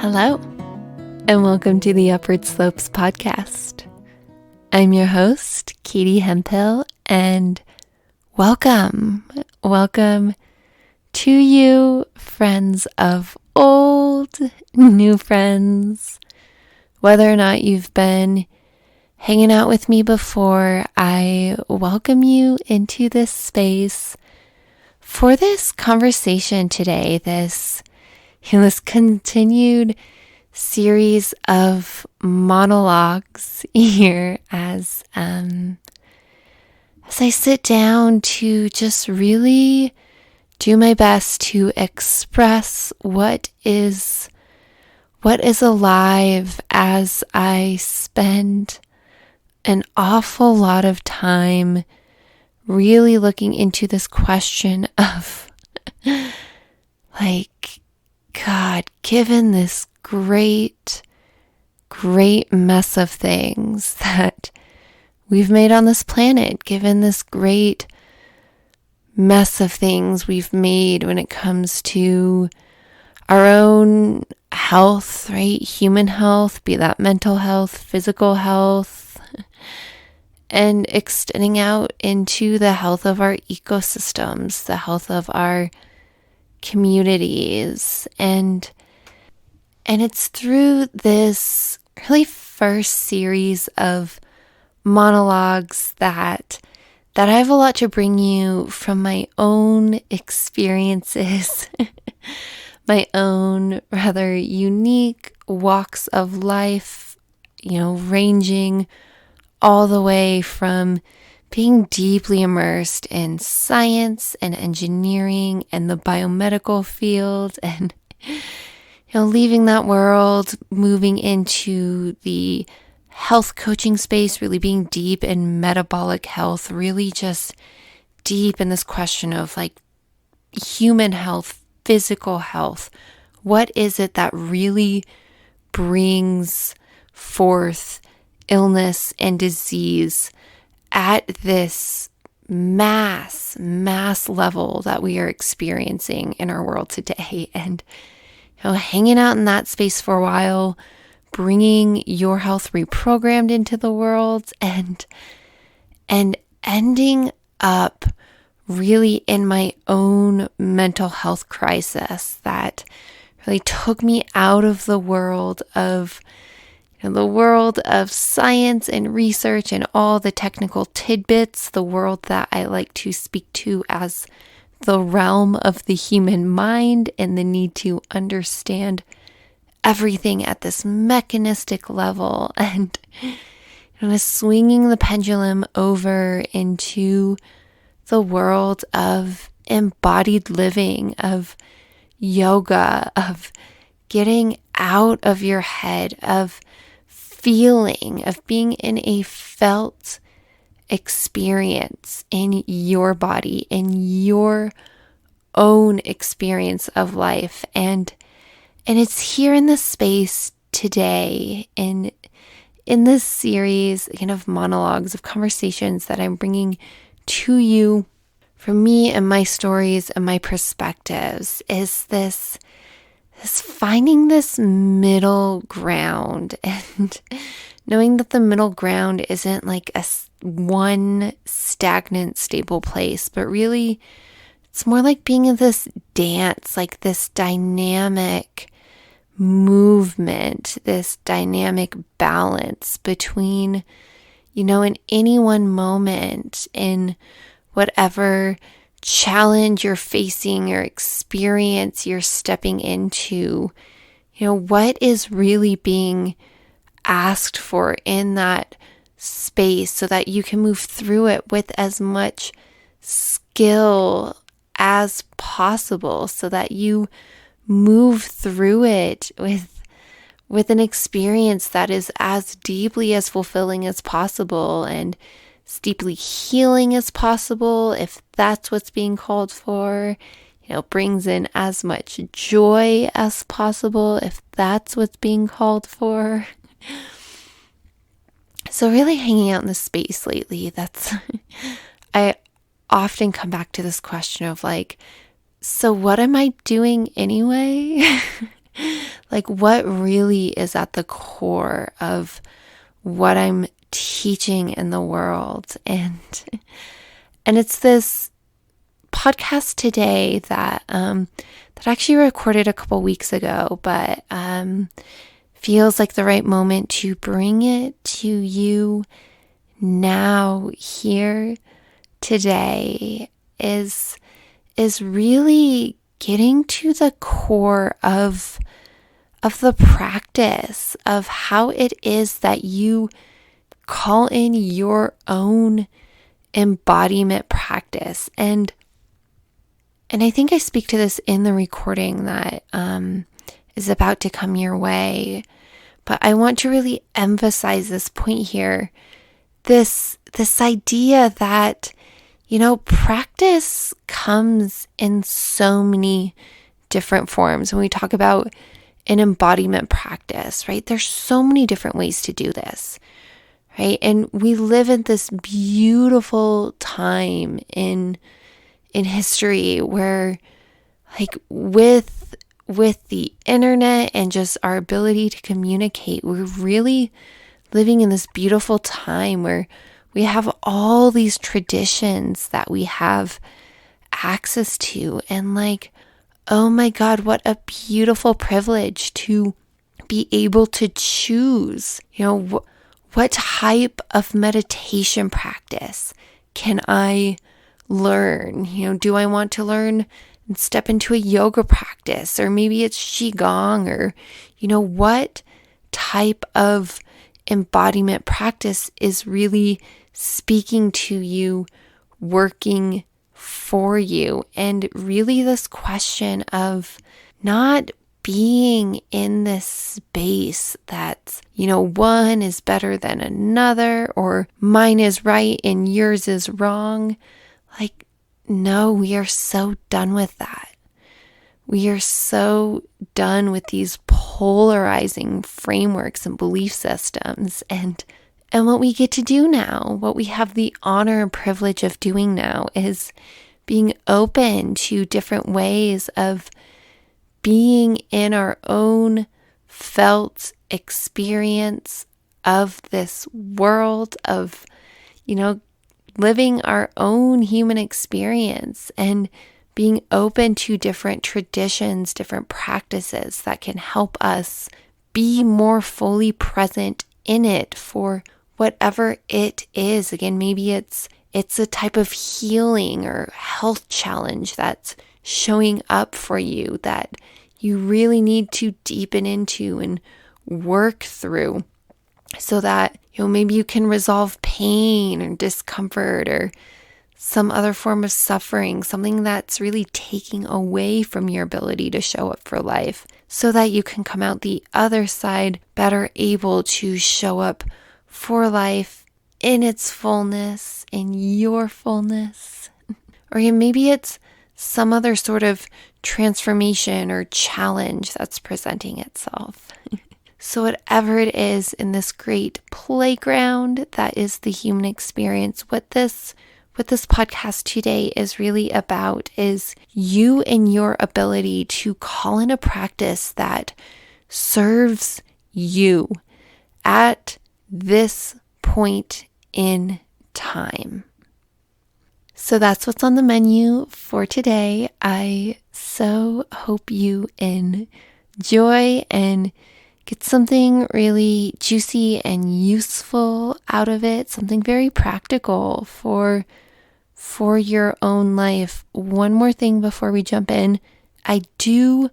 Hello, and welcome to the Upward Slopes podcast. I'm your host, Katie Hemphill, and welcome to you, friends of old, new friends. Whether or not you've been hanging out with me before, I welcome you into this space for this conversation today, this continued series of monologues here as I sit down to just really do my best to express what is alive as I spend an awful lot of time really looking into this question of God, given this great mess of things that we've made on this planet, given this great mess of things we've made when it comes to our own health, right? Human health, be that mental health, physical health, and extending out into the health of our ecosystems, the health of our communities, and it's through this really first series of monologues that I have a lot to bring you from my own experiences, my own rather unique walks of life, ranging all the way from being deeply immersed in science and engineering and the biomedical field and, leaving that world, moving into the health coaching space, really being deep in metabolic health, really just deep in this question of human health, physical health. What is it that really brings forth illness and disease at this mass level that we are experiencing in our world today? And hanging out in that space for a while, bringing Your Health Reprogrammed into the world, and ending up really in my own mental health crisis that really took me out of the world of science and research and all the technical tidbits, the world that I like to speak to as the realm of the human mind and the need to understand everything at this mechanistic level, and swinging the pendulum over into the world of embodied living, of yoga, of getting out of your head, of feeling, of being in a felt experience in your body, in your own experience of life. And it's here in this space today, in this series of monologues, of conversations that I'm bringing to you from me and my stories and my perspectives, is this finding this middle ground, and knowing that the middle ground isn't one stagnant, stable place, but really it's more like being in this dance, this dynamic movement, this dynamic balance between, in any one moment, in whatever challenge you're facing or experience you're stepping into, what is really being asked for in that space so that you can move through it with as much skill as possible, so that you move through it with an experience that is as deeply as fulfilling as possible and as deeply healing as possible, if that's what's being called for. Brings in as much joy as possible, if that's what's being called for. So really hanging out in this space lately, I often come back to this question of so what am I doing anyway? Like what really is at the core of what I'm teaching in the world. And it's this podcast today that that I actually recorded a couple weeks ago, but feels like the right moment to bring it to you now, here, today, is really getting to the core of the practice of how it is that you call in your own embodiment practice. And I think I speak to this in the recording that is about to come your way. But I want to really emphasize this point here. This idea that, practice comes in so many different forms. When we talk about an embodiment practice, right? There's so many different ways to do this, right? And we live in this beautiful time in history where, like, with the internet and just our ability to communicate, we're really living in this beautiful time where we have all these traditions that we have access to. And like, oh my God, what a beautiful privilege to be able to choose, what type of meditation practice can I learn? Do I want to learn and step into a yoga practice? Or maybe it's Qigong, or, what type of embodiment practice is really speaking to you, working for you. And really this question of not being in this space that's, one is better than another, or mine is right and yours is wrong. Like, no, we are so done with that. We are so done with these polarizing frameworks and belief systems. And what we get to do now, what we have the honor and privilege of doing now, is being open to different ways of being in our own felt experience of this world, of, living our own human experience, and being open to different traditions, different practices that can help us be more fully present in it for whatever it is. Again, maybe it's a type of healing or health challenge that's showing up for you that you really need to deepen into and work through, so that, maybe you can resolve pain or discomfort or some other form of suffering, something that's really taking away from your ability to show up for life, so that you can come out the other side better able to show up for life in its fullness, in your fullness. Or maybe it's some other sort of transformation or challenge that's presenting itself. So whatever it is in this great playground that is the human experience, what this podcast today is really about is you and your ability to call in a practice that serves you at this point in time. So that's what's on the menu for today. I so hope you enjoy and get something really juicy and useful out of it, something very practical for your own life. One more thing before we jump in. I do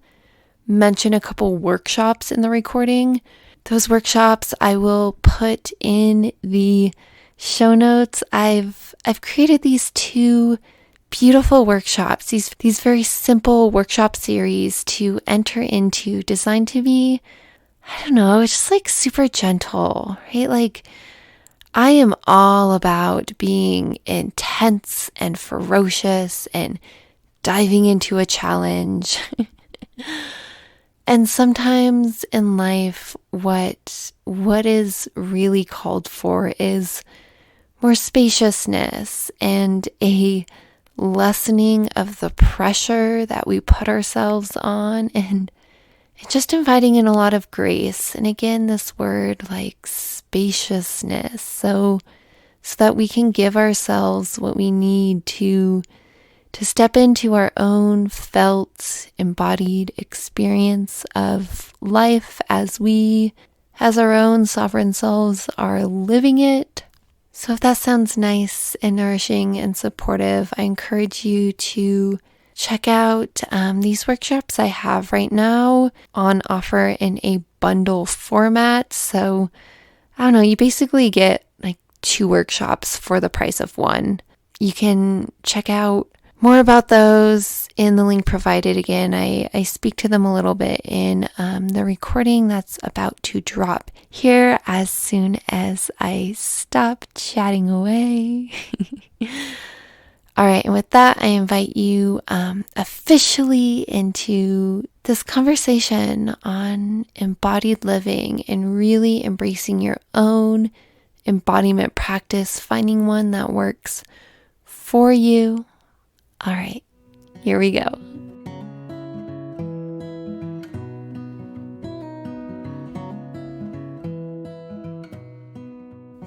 mention a couple workshops in the recording. Those workshops I will put in the show notes. I've created these two beautiful workshops, these very simple workshop series to enter into, designed to be, I don't know, it's just like super gentle, right? Like, I am all about being intense and ferocious and diving into a challenge. And sometimes in life, what is really called for is more spaciousness and a lessening of the pressure that we put ourselves on, and just inviting in a lot of grace. And again, this word like spaciousness. So that we can give ourselves what we need to step into our own felt, embodied experience of life as we, as our own sovereign selves, are living it. So if that sounds nice and nourishing and supportive, I encourage you to check out these workshops I have right now on offer in a bundle format. So I don't know, you basically get like 2 workshops for the price of 1. You can check out more about those in the link provided. Again, I speak to them a little bit in the recording that's about to drop here as soon as I stop chatting away. All right, and with that, I invite you officially into this conversation on embodied living and really embracing your own embodiment practice, finding one that works for you. All right, here we go.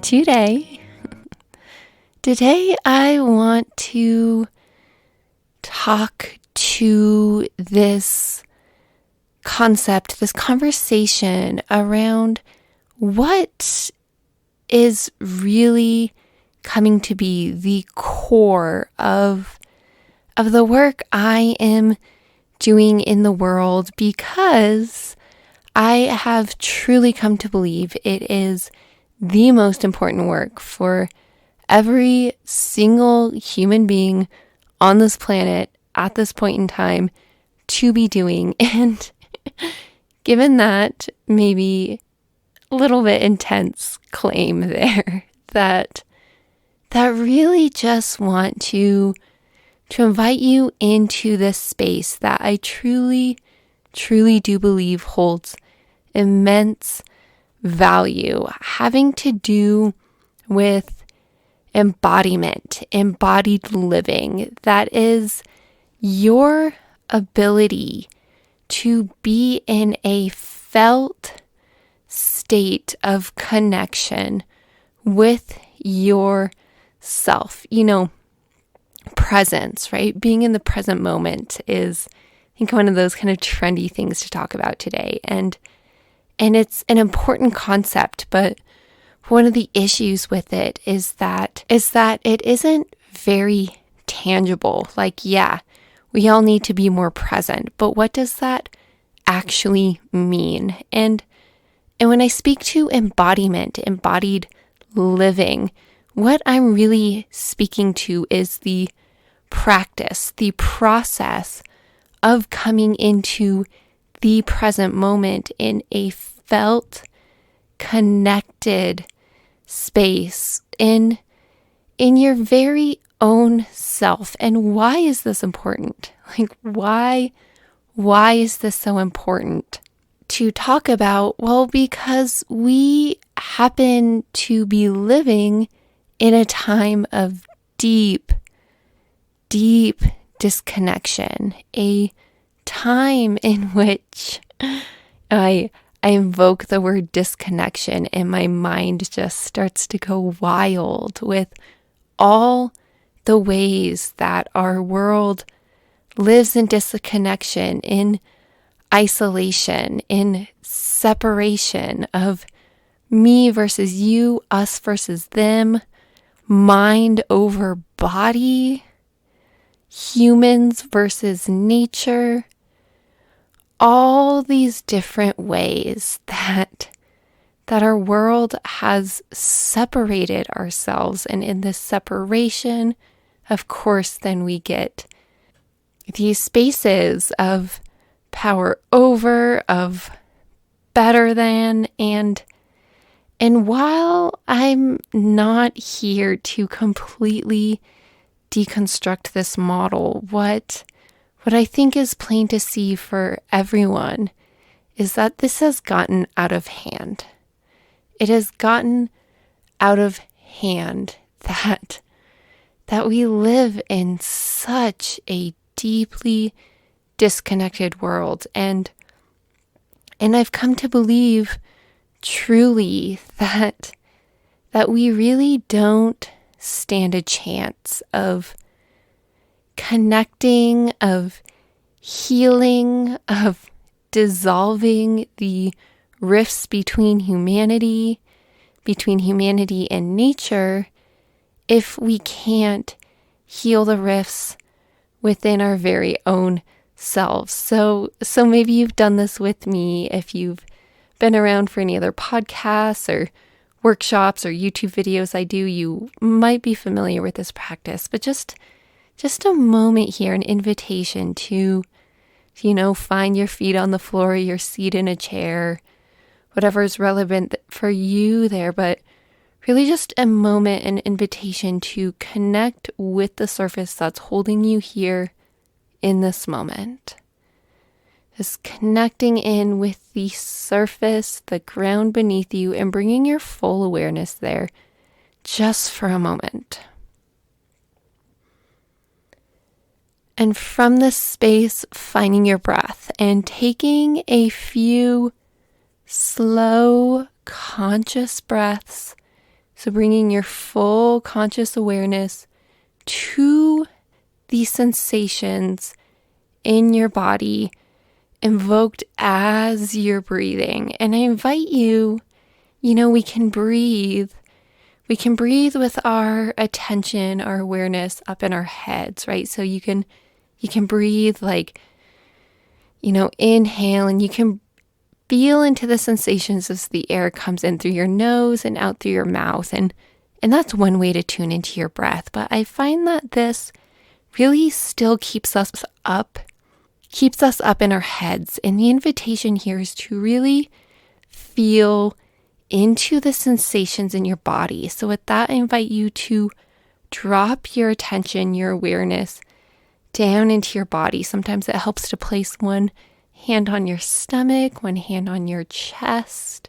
Today I want to talk to this concept, this conversation around what is really coming to be the core of the work I am doing in the world, because I have truly come to believe it is the most important work for every single human being on this planet at this point in time to be doing. And given that maybe a little bit intense claim there, that really just want to invite you into this space that I truly, truly do believe holds immense value, having to do with embodiment, embodied living. That is your ability to be in a felt state of connection with yourself. Presence, right? Being in the present moment is, I think, one of those kind of trendy things to talk about today. And it's an important concept, but one of the issues with it is that it isn't very tangible. Like, yeah, we all need to be more present, but what does that actually mean? And when I speak to embodiment, embodied living, what I'm really speaking to is the practice, the process of coming into the present moment in a felt, connected space in your very own self. And why is this important? Like, why is this so important to talk about? Well, because we happen to be living in a time of deep disconnection, a time in which I invoke the word disconnection and my mind just starts to go wild with all the ways that our world lives in disconnection, in isolation, in separation of me versus you, us versus them, mind over body, humans versus nature. All these different ways that our world has separated ourselves. And in this separation, of course, then we get these spaces of power over, of better than, and while I'm not here to completely deconstruct this model, what I think is plain to see for everyone is that this has gotten out of hand. It has gotten out of hand that we live in such a deeply disconnected world. And And I've come to believe truly that we really don't stand a chance of connecting, of healing, of dissolving the rifts between humanity and nature, if we can't heal the rifts within our very own selves. So maybe you've done this with me if you've been around for any other podcasts or workshops or YouTube videos I do. You might be familiar with this practice, but just a moment here, an invitation to, find your feet on the floor, your seat in a chair, whatever is relevant for you there, but really just a moment, an invitation to connect with the surface that's holding you here in this moment. Just connecting in with the surface, the ground beneath you, and bringing your full awareness there just for a moment. And from this space, finding your breath and taking a few slow, conscious breaths. So bringing your full conscious awareness to the sensations in your body invoked as you're breathing. And I invite you, we can breathe. We can breathe with our attention, our awareness up in our heads, right? So you can breathe like, inhale, and you can feel into the sensations as the air comes in through your nose and out through your mouth. And that's one way to tune into your breath. But I find that this really still keeps us up in our heads. And the invitation here is to really feel into the sensations in your body. So with that, I invite you to drop your attention, your awareness down into your body. Sometimes it helps to place one hand on your stomach, one hand on your chest,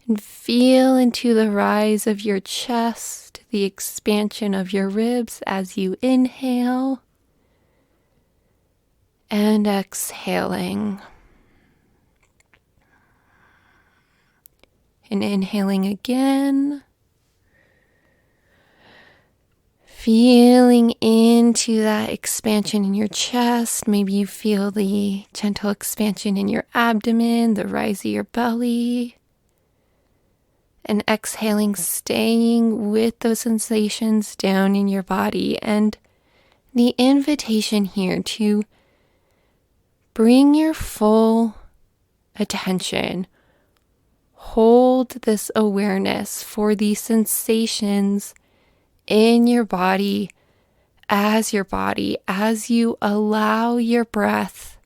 and feel into the rise of your chest, the expansion of your ribs as you inhale and exhaling. And inhaling again. Feeling into that expansion in your chest. Maybe you feel the gentle expansion in your abdomen, the rise of your belly. And exhaling, staying with those sensations down in your body. And the invitation here to bring your full attention. Hold this awareness for the sensations in your body as you allow your breath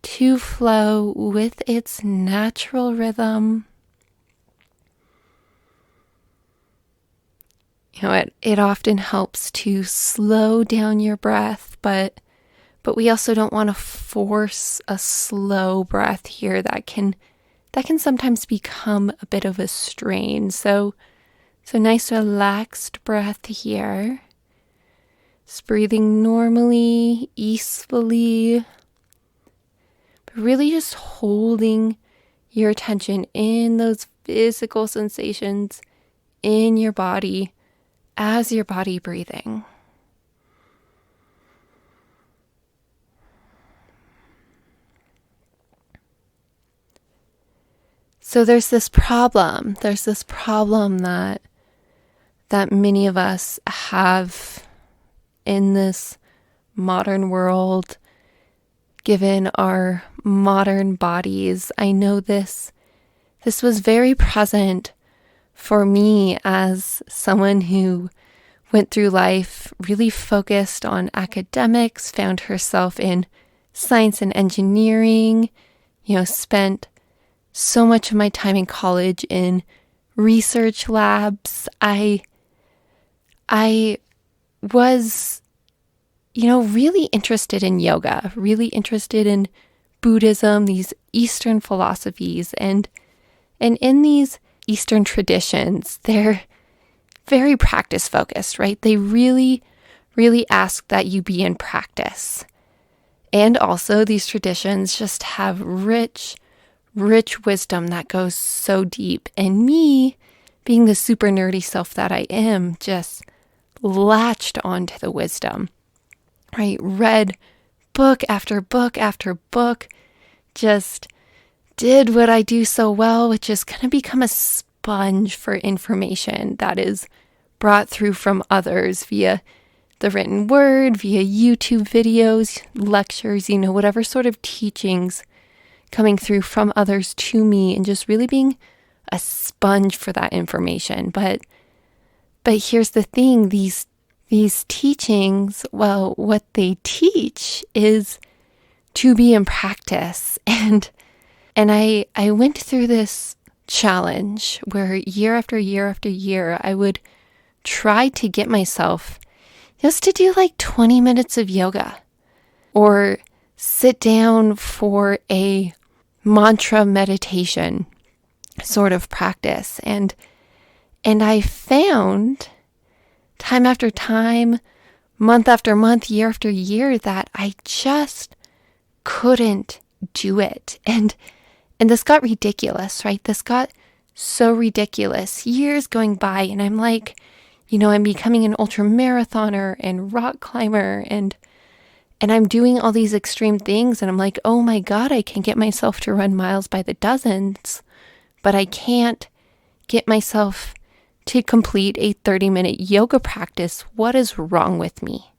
to flow with its natural rhythm. It often helps to slow down your breath, but we also don't want to force a slow breath here that can sometimes become a bit of a strain. So nice relaxed breath here. Just breathing normally, easefully, but really just holding your attention in those physical sensations in your body as your body breathing. So there's this problem that many of us have in this modern world, given our modern bodies. I know this was very present for me as someone who went through life really focused on academics, found herself in science and engineering, spent so much of my time in college in research labs. I was, really interested in yoga, really interested in Buddhism, these Eastern philosophies. And in these Eastern traditions, they're very practice focused, right? They really, really ask that you be in practice. And also these traditions just have rich, rich wisdom that goes so deep. And me, being the super nerdy self that I am, just latched onto the wisdom, right? Read book after book after book, just did what I do so well, which is kind of become a sponge for information that is brought through from others via the written word, via YouTube videos, lectures, whatever sort of teachings coming through from others to me, and just really being a sponge for that information. But here's the thing, these teachings, well, what they teach is to be in practice. And I went through this challenge where year after year after year, I would try to get myself just to do like 20 minutes of yoga or sit down for a mantra meditation sort of practice. And I found time after time, month after month, year after year, that I just couldn't do it. And this got ridiculous, right? This got so ridiculous. Years going by, and I'm like, I'm becoming an ultra marathoner and rock climber, and I'm doing all these extreme things, and I'm like, oh my God, I can get myself to run miles by the dozens, but I can't get myself to complete a 30-minute yoga practice. What is wrong with me?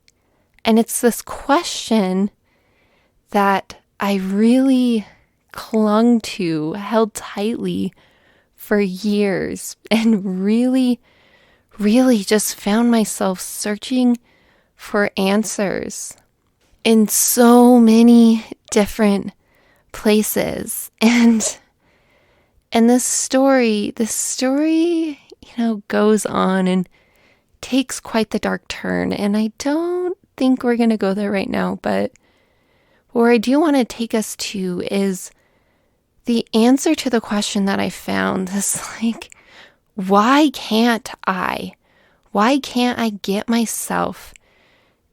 And it's this question that I really clung to, held tightly for years, and really just found myself searching for answers in so many different places. And this story, goes on and takes quite the dark turn. And I don't think we're going to go there right now, but where I do want to take us to is the answer to the question that I found, this why can't I get myself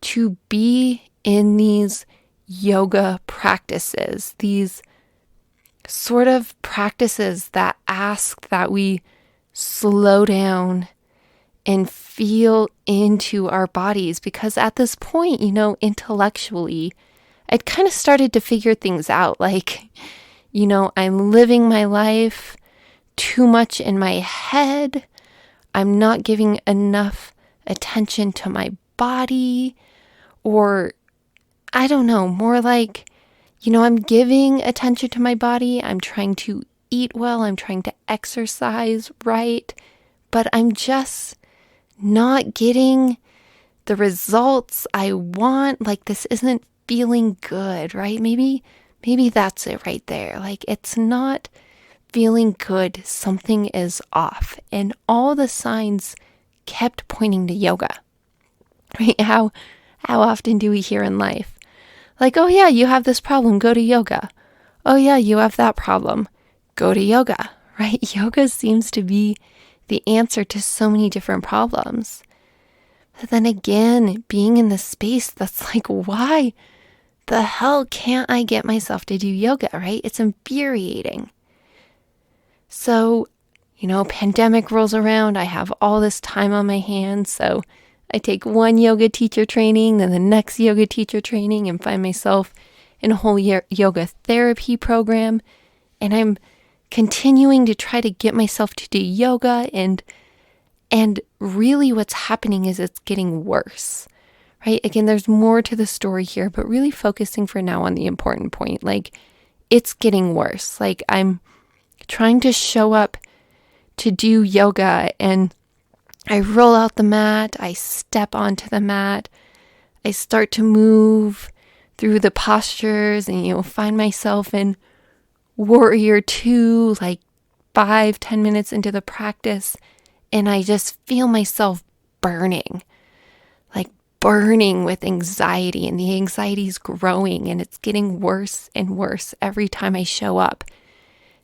to be in these yoga practices, these sort of practices that ask that we slow down and feel into our bodies? Because at this point, intellectually, I'd kind of started to figure things out. I'm living my life too much in my head. I'm not giving enough attention to my body, or I don't know, more like, I'm giving attention to my body. I'm trying to eat well. I'm trying to exercise right, but I'm just not getting the results I want. This isn't feeling good, right? Maybe that's it right there. It's not feeling good. Something is off. And all the signs kept pointing to yoga, right? How often do we hear in life? Oh yeah, you have this problem, go to yoga. Oh yeah, you have that problem, go to yoga, right? Yoga seems to be the answer to so many different problems. But then again, being in the space that's why the hell can't I get myself to do yoga, right? It's infuriating. So, pandemic rolls around. I have all this time on my hands. So I take one yoga teacher training, then the next yoga teacher training, and find myself in a whole yoga therapy program. And I'm continuing to try to get myself to do yoga. And really what's happening is it's getting worse, right? Again, there's more to the story here, but really focusing for now on the important point. It's getting worse. I'm trying to show up to do yoga, and I roll out the mat, I step onto the mat, I start to move through the postures, and find myself in warrior 2, 5-10 minutes into the practice, and I just feel myself burning with anxiety, and the anxiety is growing, and it's getting worse and worse every time I show up.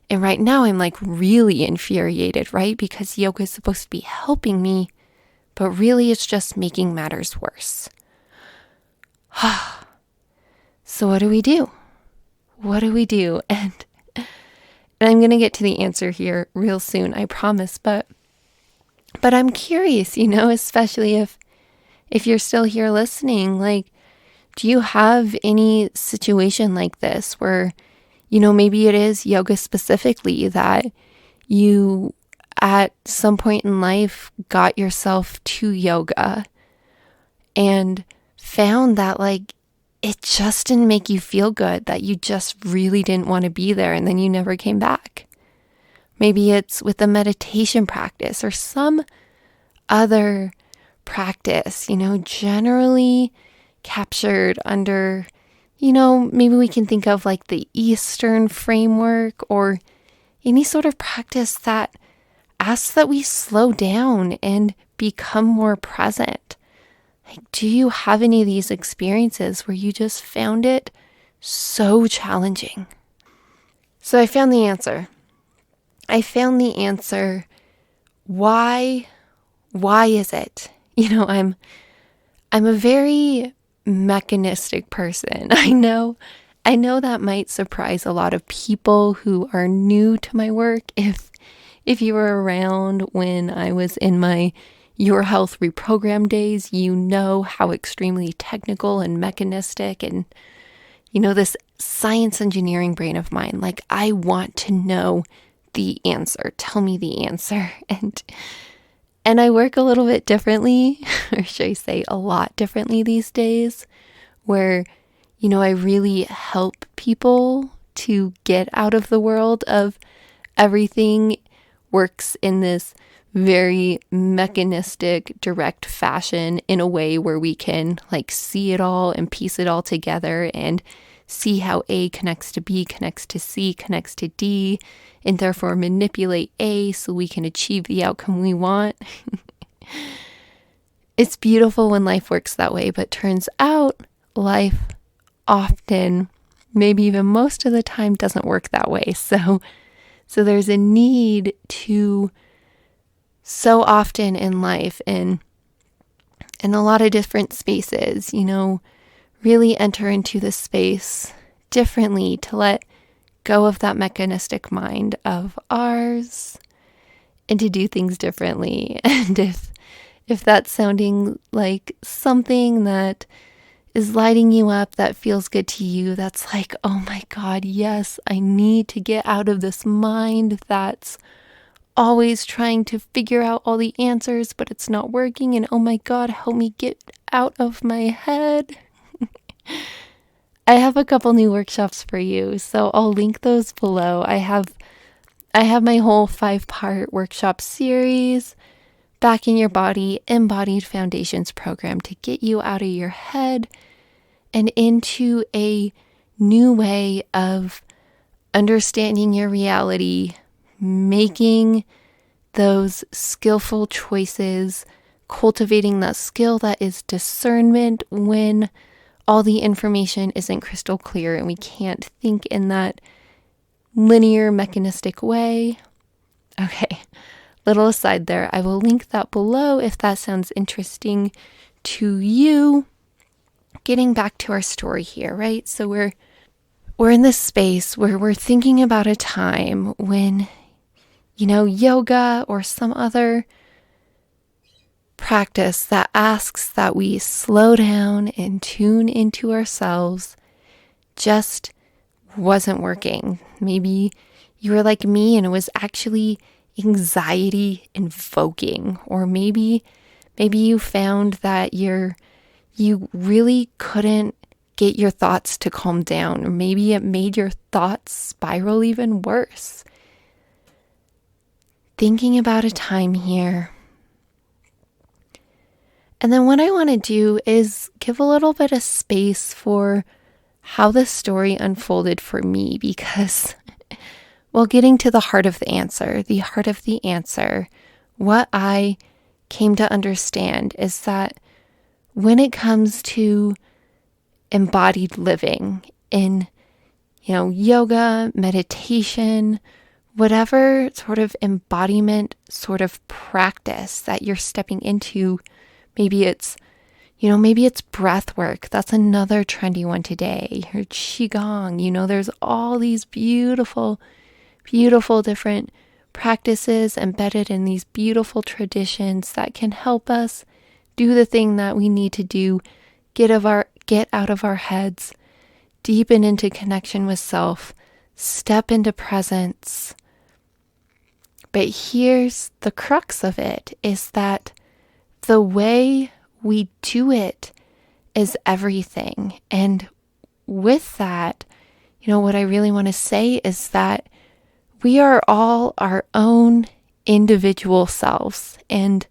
And right now I'm really infuriated, right? Because yoga is supposed to be helping me, but really it's just making matters worse. So what do we do? What do we do? And I'm going to get to the answer here real soon, I promise. But I'm curious, especially if you're still here listening, like, do you have any situation like this where, maybe it is yoga specifically that you at some point in life got yourself to yoga and found that like it just didn't make you feel good, that you just really didn't want to be there, and then you never came back. Maybe it's with a meditation practice or some other practice, generally captured under, maybe we can think of like the Eastern framework, or any sort of practice that asks that we slow down and become more present. Like, do you have any of these experiences where you just found it so challenging? So I found the answer. Why is it? I'm a very mechanistic person. I know that might surprise a lot of people who are new to my work. If you were around when I was in my Your Health Reprogram days, you know how extremely technical and mechanistic and, this science engineering brain of mine, like I want to know the answer. Tell me the answer. And I work a little bit differently, or should I say a lot differently these days, where, I really help people to get out of the world of everything works in this very mechanistic, direct fashion in a way where we can like see it all and piece it all together and see how A connects to B, connects to C, connects to D, and therefore manipulate A so we can achieve the outcome we want. It's beautiful when life works that way, but turns out life often, maybe even most of the time, doesn't work that way. So there's a need to, so often in life and in a lot of different spaces, really enter into the space differently, to let go of that mechanistic mind of ours and to do things differently. And if that's sounding like something that is lighting you up, that feels good to you, that's like, oh my God, yes, I need to get out of this mind that's always trying to figure out all the answers, but it's not working. And oh my God, help me get out of my head. I have a couple new workshops for you, so I'll link those below. I have my whole 5-part workshop series, Back in Your Body, Embodied Foundations program, to get you out of your head and into a new way of understanding your reality, making those skillful choices, cultivating that skill that is discernment when all the information isn't crystal clear and we can't think in that linear, mechanistic way. Okay, little aside there. I will link that below if that sounds interesting to you. Getting back to our story here, right? So we're in this space where we're thinking about a time when, yoga or some other practice that asks that we slow down and tune into ourselves just wasn't working. Maybe you were like me and it was actually anxiety invoking, or maybe you found that you really couldn't get your thoughts to calm down, or maybe it made your thoughts spiral even worse. Thinking about a time here. And then what I want to do is give a little bit of space for how the story unfolded for me, because while getting to the heart of the answer, what I came to understand is that when it comes to embodied living in, yoga, meditation, whatever sort of embodiment sort of practice that you're stepping into, maybe it's, Maybe it's breath work. That's another trendy one today. Or Qigong. There's all these beautiful, beautiful different practices embedded in these beautiful traditions that can help us do the thing that we need to do, get out of our heads, deepen into connection with self, step into presence. But here's the crux of it, is that the way we do it is everything. And with that, what I really want to say is that we are all our own individual selves. And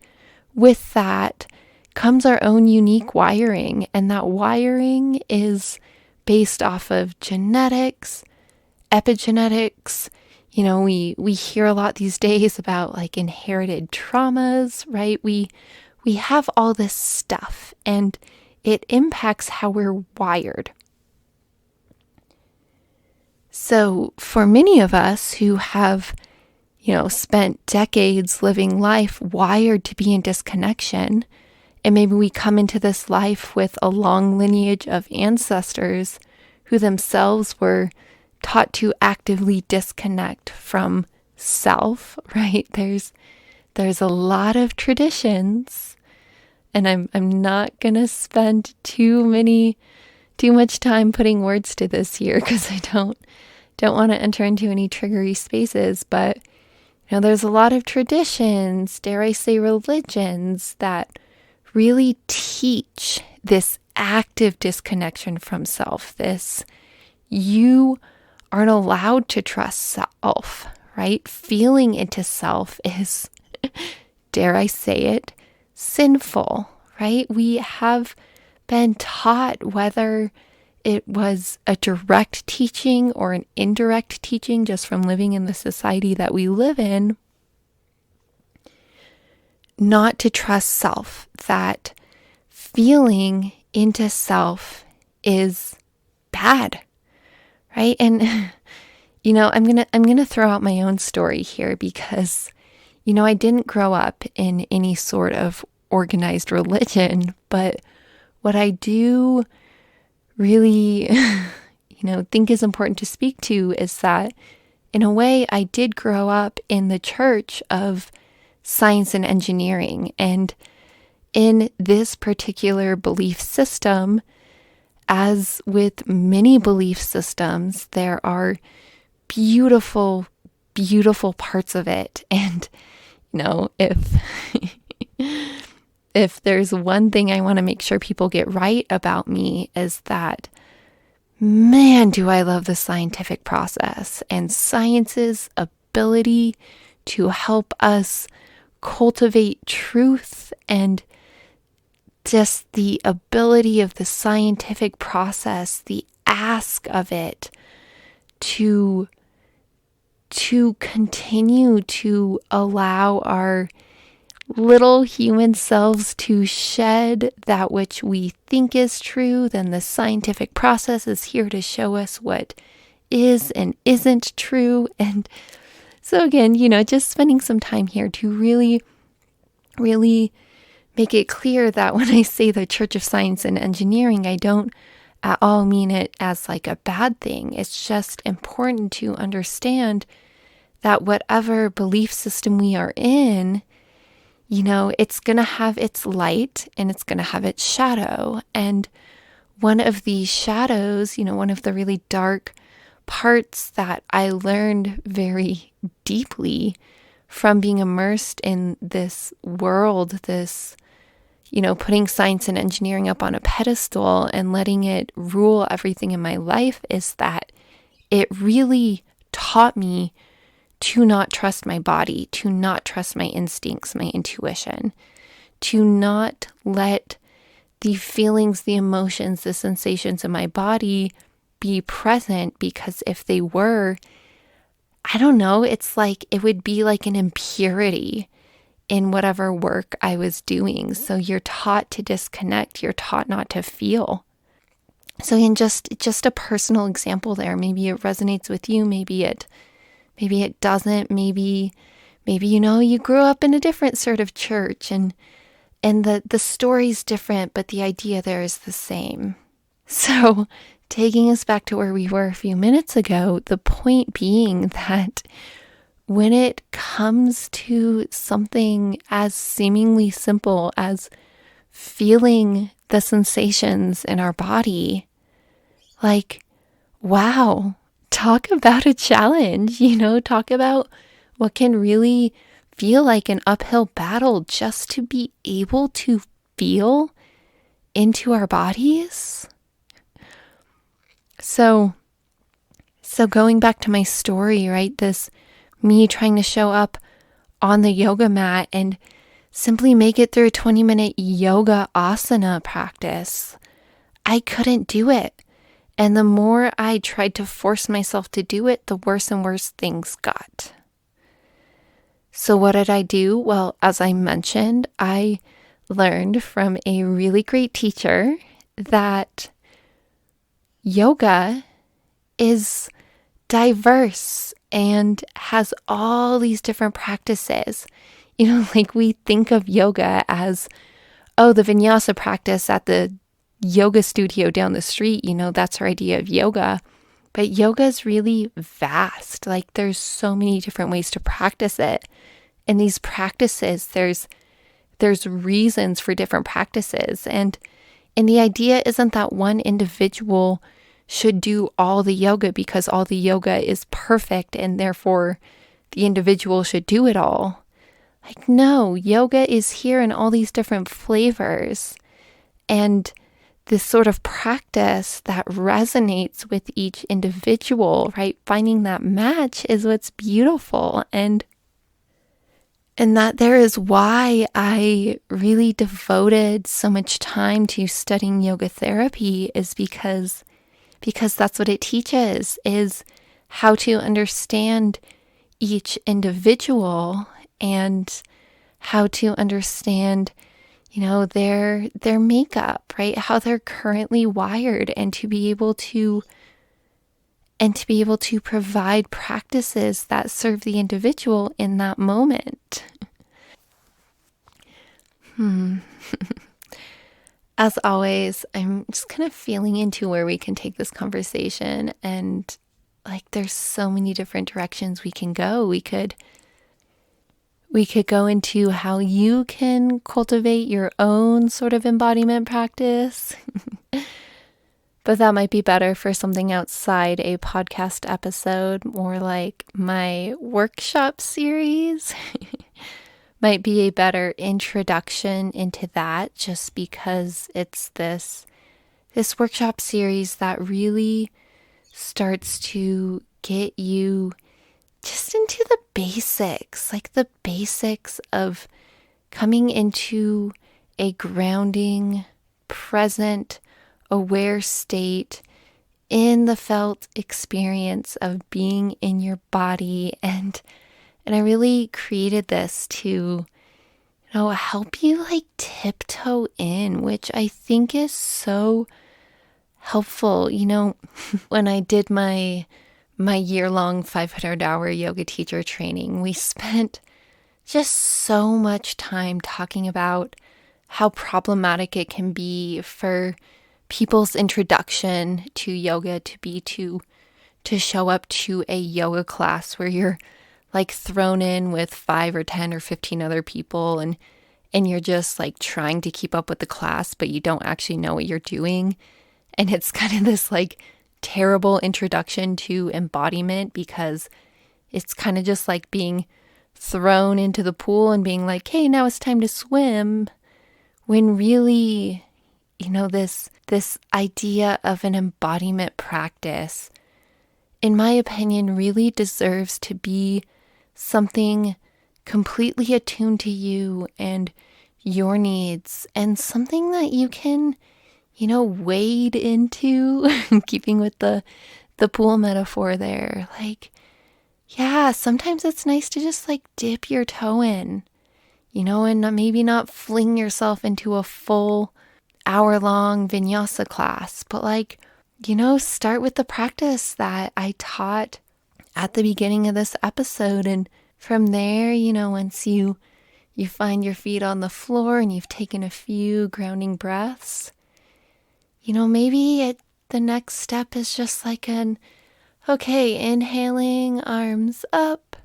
with that comes our own unique wiring. And that wiring is based off of genetics, epigenetics. We hear a lot these days about like inherited traumas, right? We have all this stuff and it impacts how we're wired. So for many of us who have, spent decades living life wired to be in disconnection, and maybe we come into this life with a long lineage of ancestors who themselves were taught to actively disconnect from self, right? There's a lot of traditions, and I'm not going to spend too much time putting words to this here because I don't want to enter into any triggery spaces, but there's a lot of traditions, dare I say religions, that really teach this active disconnection from self. This, you aren't allowed to trust self, right? Feeling into self is, dare I say it, sinful, right? We have been taught, whether it was a direct teaching or an indirect teaching just from living in the society that we live in, not to trust self, that feeling into self is bad, right? And I'm going to throw out my own story here because I didn't grow up in any sort of organized religion, but what I do really, think is important to speak to is that in a way I did grow up in the church of science and engineering. And in this particular belief system, as with many belief systems, there are beautiful, beautiful parts of it. And, if there's one thing I want to make sure people get right about me is that, man, do I love the scientific process and science's ability to help us cultivate truth, and just the ability of the scientific process, the ask of it to continue to allow our little human selves to shed that which we think is true. Then the scientific process is here to show us what is and isn't true. And so again, just spending some time here to really, really make it clear that when I say the Church of Science and Engineering, I don't at all mean it as like a bad thing. It's just important to understand that whatever belief system we are in, it's going to have its light and it's going to have its shadow. And one of these shadows, one of the really dark parts that I learned very deeply from being immersed in this world, this, putting science and engineering up on a pedestal and letting it rule everything in my life, is that it really taught me to not trust my body, to not trust my instincts, my intuition, to not let the feelings, the emotions, the sensations in my body be present, because if they were, I don't know, it's like it would be like an impurity in whatever work I was doing. So you're taught to disconnect, you're taught not to feel. So in just a personal example there, maybe it resonates with you, maybe it doesn't, maybe you grew up in a different sort of church, and And the story's different, but the idea there is the same. So, taking us back to where we were a few minutes ago, the point being that when it comes to something as seemingly simple as feeling the sensations in our body, like, wow, talk about a challenge, talk about what can really feel like an uphill battle just to be able to feel into our bodies. So going back to my story, right? This me trying to show up on the yoga mat and simply make it through a 20-minute yoga asana practice. I couldn't do it. And the more I tried to force myself to do it, the worse and worse things got. So what did I do? Well, as I mentioned, I learned from a really great teacher that yoga is diverse and has all these different practices. Like we think of yoga as, the vinyasa practice at the yoga studio down the street, that's our idea of yoga. But yoga is really vast. Like there's so many different ways to practice it. And these practices, there's reasons for different practices. And the idea isn't that one individual should do all the yoga because all the yoga is perfect and therefore the individual should do it all. Like, no, yoga is here in all these different flavors. And this sort of practice that resonates with each individual, right? Finding that match is what's beautiful. And that there is why I really devoted so much time to studying yoga therapy is because that's what it teaches, is how to understand each individual and how to understand, their makeup, right? How they're currently wired and to be able to provide practices that serve the individual in that moment. As always, I'm just kind of feeling into where we can take this conversation, and like there's so many different directions we can go. We could go into how you can cultivate your own sort of embodiment practice. But that might be better for something outside a podcast episode, more like my workshop series. Might be a better introduction into that, just because it's this workshop series that really starts to get you just into the basics, like the basics of coming into a grounding, present, aware state in the felt experience of being in your body. And I really created this to, help you like tiptoe in, which I think is so helpful. When I did my year-long 500-hour yoga teacher training, we spent just so much time talking about how problematic it can be for people's introduction to yoga to be to show up to a yoga class where you're like thrown in with 5 or 10 or 15 other people and you're just like trying to keep up with the class, but you don't actually know what you're doing. And it's kind of this like terrible introduction to embodiment, because it's kind of just like being thrown into the pool and being like, hey, now it's time to swim. When really, this idea of an embodiment practice, in my opinion, really deserves to be something completely attuned to you and your needs, and something that you can, wade into, keeping with the pool metaphor there. Like, yeah, sometimes it's nice to just like dip your toe in, and maybe not fling yourself into a full hour-long vinyasa class, but like, start with the practice that I taught at the beginning of this episode. And from there, once you you find your feet on the floor and you've taken a few grounding breaths, maybe the next step is just like okay, inhaling, arms up,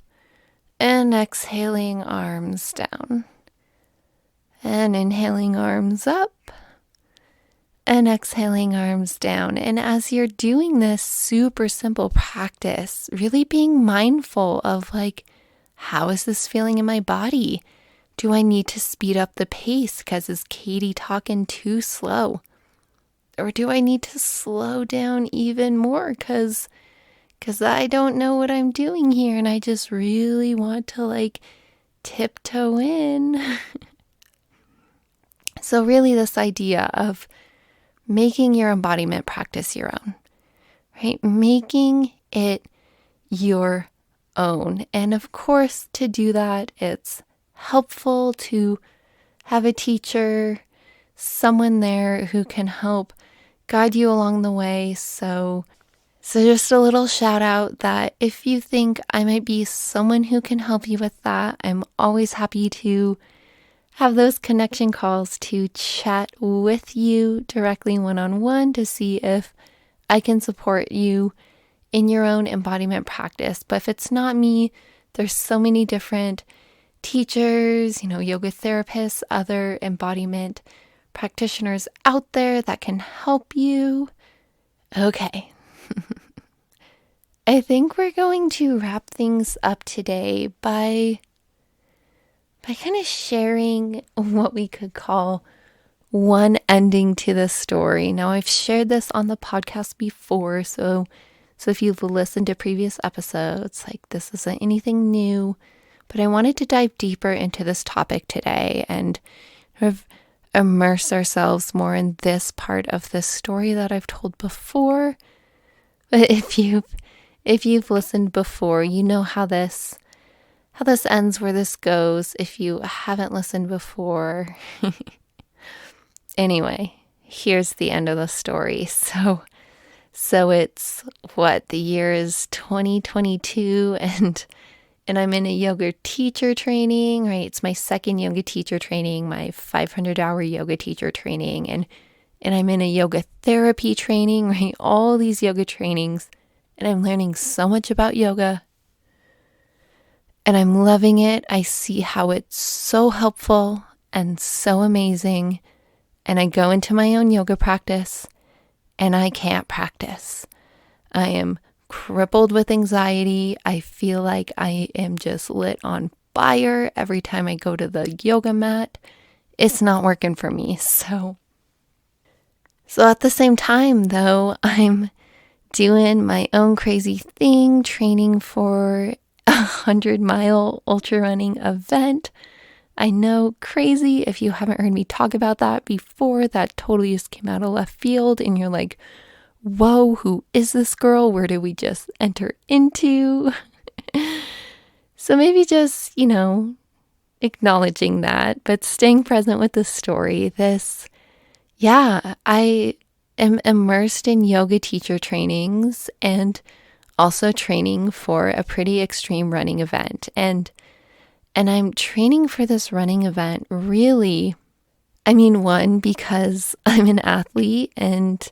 and exhaling, arms down. And inhaling, arms up, and exhaling, arms down. And as you're doing this super simple practice, really being mindful of how is this feeling in my body? Do I need to speed up the pace because is Katie talking too slow? Or do I need to slow down even more because I don't know what I'm doing here and I just really want to tiptoe in? So really this idea of making your embodiment practice your own, right? Making it your own. And of course, to do that, it's helpful to have a teacher, someone there who can help guide you along the way. So just a little shout out that if you think I might be someone who can help you with that, I'm always happy to have those connection calls to chat with you directly one-on-one to see if I can support you in your own embodiment practice. But if it's not me, there's so many different teachers, yoga therapists, other embodiment practitioners out there that can help you. Okay. I think we're going to wrap things up today by kind of sharing what we could call one ending to the story. Now, I've shared this on the podcast before, so if you've listened to previous episodes, this isn't anything new, but I wanted to dive deeper into this topic today and sort of immerse ourselves more in this part of the story that I've told before. But if you've listened before, you know how this ends, where this goes. If you haven't listened before, anyway, here's the end of the story. So it's the year is 2022 and I'm in a yoga teacher training, right? It's my second yoga teacher training, my 500-hour yoga teacher training, and I'm in a yoga therapy training, right? All these yoga trainings, and I'm learning so much about yoga. And I'm loving it. I see how it's so helpful and so amazing. And I go into my own yoga practice and I can't practice. I am crippled with anxiety. I feel like I am just lit on fire every time I go to the yoga mat. It's not working for me. So at the same time, though, I'm doing my own crazy thing, training for 100-mile ultra running event. I know, crazy. If you haven't heard me talk about that before, that totally just came out of left field and you're like, whoa, who is this girl? Where did we just enter into? So maybe just, acknowledging that, but staying present with the story. I am immersed in yoga teacher trainings and also training for a pretty extreme running event. And I'm training for this running event really, one, because I'm an athlete and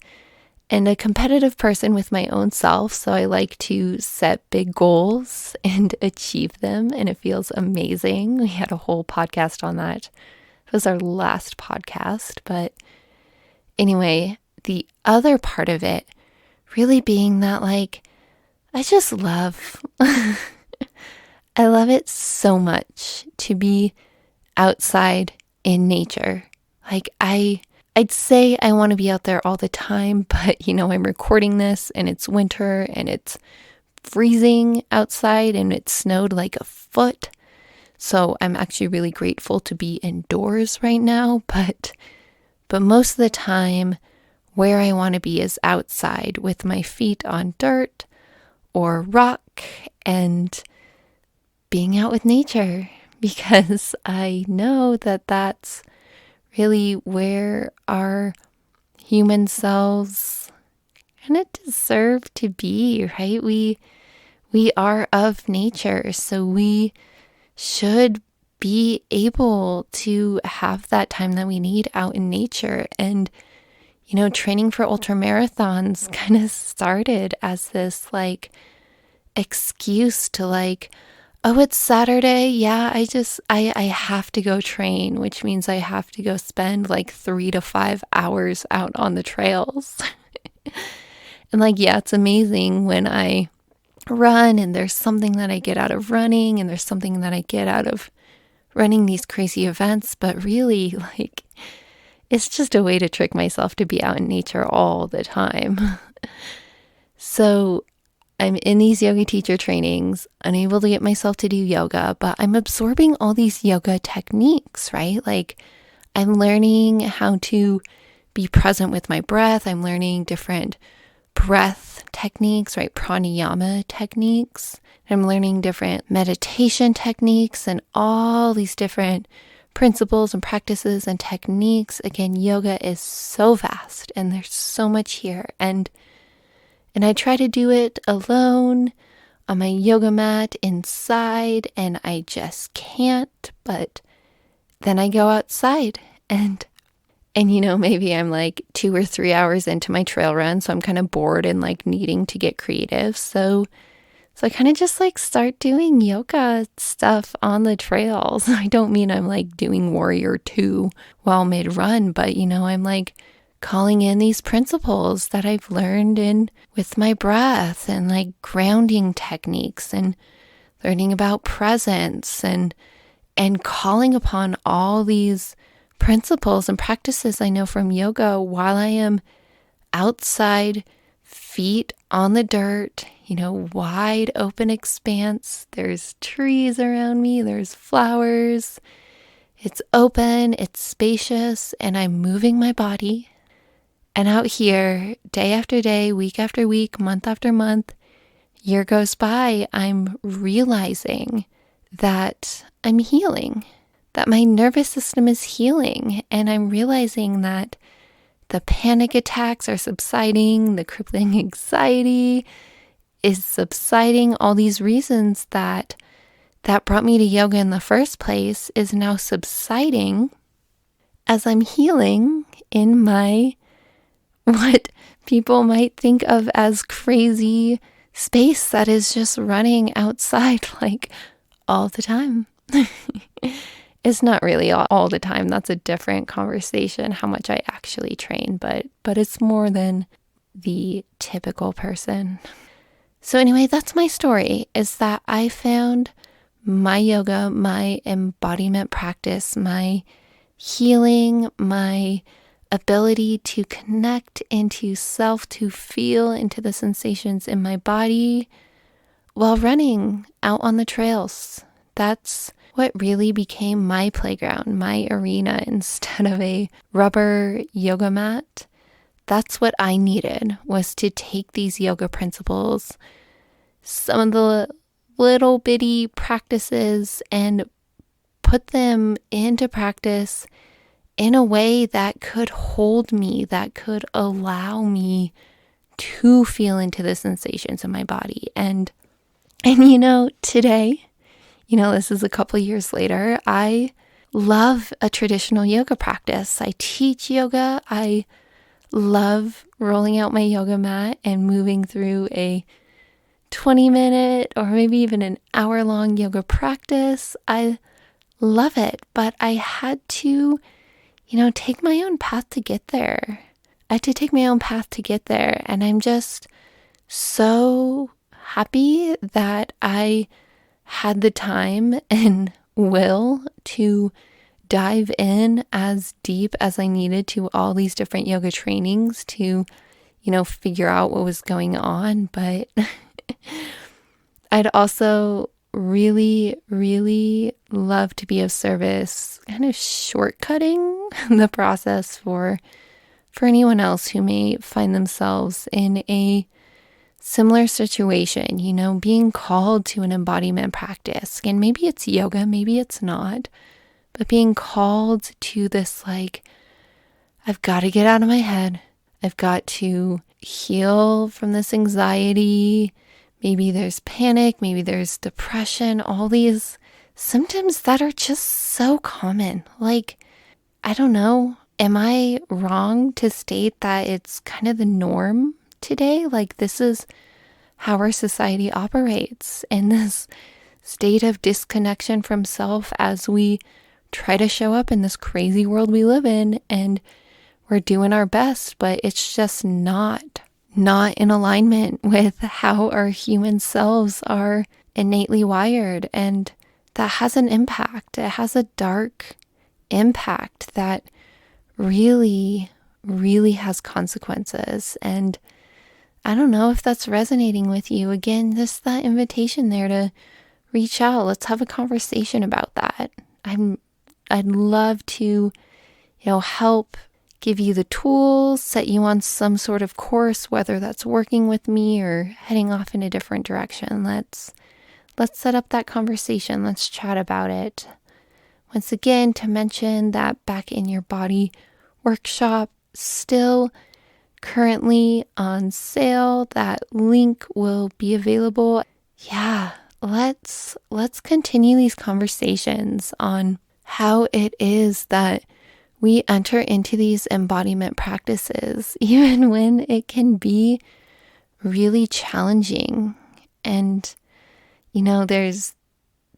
a competitive person with my own self. So I like to set big goals and achieve them. And it feels amazing. We had a whole podcast on that. It was our last podcast. But anyway, the other part of it really being that I just love, I love it so much to be outside in nature. I'd say I want to be out there all the time, but I'm recording this and it's winter and it's freezing outside and it snowed like a foot. So I'm actually really grateful to be indoors right now, but most of the time where I want to be is outside with my feet on dirt or rock and being out with nature, because I know that that's really where our human selves kind of deserve to be, right? We are of nature, so we should be able to have that time that we need out in nature. And, training for ultra marathons kind of started as this like excuse to like, oh, it's Saturday. Yeah, I have to go train, which means I have to go spend like 3 to 5 hours out on the trails. And like, yeah, it's amazing when I run and there's something that I get out of running and there's something that I get out of running these crazy events. But really, like, it's just a way to trick myself to be out in nature all the time. So I'm in these yoga teacher trainings, unable to get myself to do yoga, but I'm absorbing all these yoga techniques, right? Like, I'm learning how to be present with my breath. I'm learning different breath techniques, right? Pranayama techniques. I'm learning different meditation techniques and all these different principles and practices and techniques. Again, yoga is so vast and there's so much here. And I try to do it alone on my yoga mat inside, and I just can't. But then I go outside and maybe I'm like 2 or 3 hours into my trail run, so I'm kind of bored and like needing to get creative. So I kind of just like start doing yoga stuff on the trails. I don't mean I'm like doing Warrior 2 while mid-run, but I'm like calling in these principles that I've learned in with my breath and like grounding techniques and learning about presence and calling upon all these principles and practices I know from yoga while I am outside, feet on the dirt, wide open expanse. There's trees around me, there's flowers. It's open, it's spacious, and I'm moving my body. And out here, day after day, week after week, month after month, year goes by, I'm realizing that I'm healing, that my nervous system is healing. And I'm realizing that the panic attacks are subsiding, the crippling anxiety is subsiding. All these reasons that brought me to yoga in the first place is now subsiding as I'm healing in my, what people might think of as crazy space that is just running outside like all the time. It's not really all the time. That's a different conversation, how much I actually train, but it's more than the typical person. So anyway, that's my story, is that I found my yoga, my embodiment practice, my healing, my ability to connect into self, to feel into the sensations in my body while running out on the trails. That's what really became my playground, my arena, instead of a rubber yoga mat. That's what I needed, was to take these yoga principles, some of the little bitty practices, and put them into practice in a way that could hold me, that could allow me to feel into the sensations of my body. And today, this is a couple years later, I love a traditional yoga practice. I teach yoga. I love rolling out my yoga mat and moving through a 20-minute or maybe even an hour-long yoga practice. I love it, but I had to, take my own path to get there. I had to take my own path to get there, and I'm just so happy that I had the time and will to dive in as deep as I needed to all these different yoga trainings to, figure out what was going on. But I'd also really, really love to be of service, kind of shortcutting the process for anyone else who may find themselves in a similar situation, being called to an embodiment practice. And maybe it's yoga, maybe it's not, but being called to this, like, I've got to get out of my head. I've got to heal from this anxiety. Maybe there's panic, maybe there's depression, all these symptoms that are just so common. Like, I don't know, am I wrong to state that it's kind of the norm today? Like, this is how our society operates in this state of disconnection from self as we try to show up in this crazy world we live in, and we're doing our best, but it's just not in alignment with how our human selves are innately wired. And that has an impact. It has a dark impact that really, really has consequences. And I don't know if that's resonating with you. Again, just that invitation there to reach out. Let's have a conversation about that. I'd love to, help give you the tools, set you on some sort of course, whether that's working with me or heading off in a different direction. Let's set up that conversation. Let's chat about it. Once again, to mention that Back in Your Body workshop still currently on sale. That link will be available. Yeah, let's continue these conversations on how it is that we enter into these embodiment practices, even when it can be really challenging. And,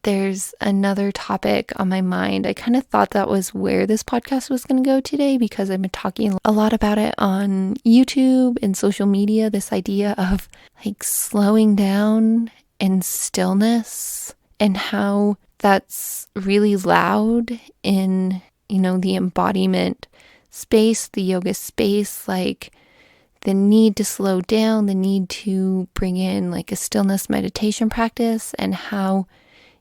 there's another topic on my mind. I kind of thought that was where this podcast was going to go today, because I've been talking a lot about it on YouTube and social media, this idea of like slowing down and stillness, and how that's really loud in, the embodiment space, the yoga space, like the need to slow down, the need to bring in like a stillness meditation practice, and how,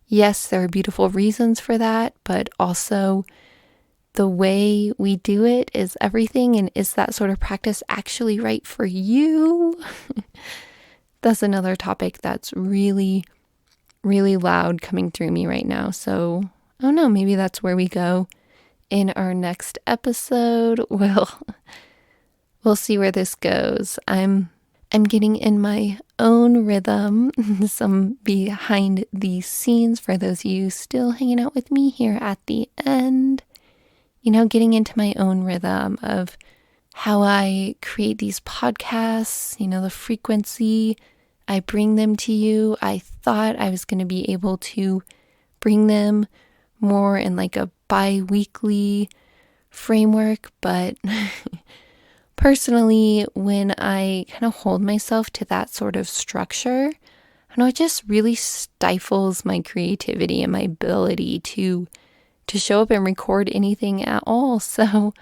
yes, there are beautiful reasons for that, but also the way we do it is everything. And is that sort of practice actually right for you? That's another topic that's really, really loud coming through me right now. So, I don't know, maybe that's where we go in our next episode. We'll see where this goes. I'm getting in my own rhythm, some behind the scenes for those of you still hanging out with me here at the end, getting into my own rhythm of how I create these podcasts, the frequency I bring them to you. I thought I was going to be able to bring them more in like a bi-weekly framework, but personally, when I kind of hold myself to that sort of structure, I know it just really stifles my creativity and my ability to show up and record anything at all. So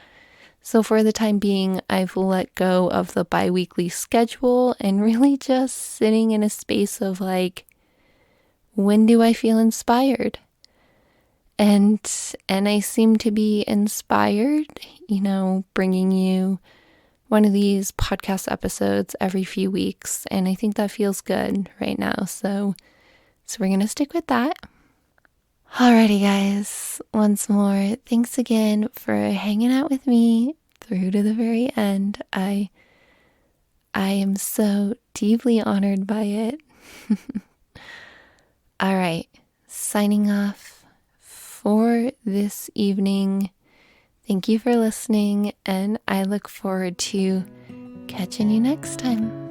for the time being, I've let go of the bi-weekly schedule and really just sitting in a space of like, when do I feel inspired? And I seem to be inspired, bringing you one of these podcast episodes every few weeks. And I think that feels good right now. So we're going to stick with that. Alrighty, guys. Once more, thanks again for hanging out with me through to the very end. I am so deeply honored by it. All right, signing off for this evening. Thank you for listening, and I look forward to catching you next time.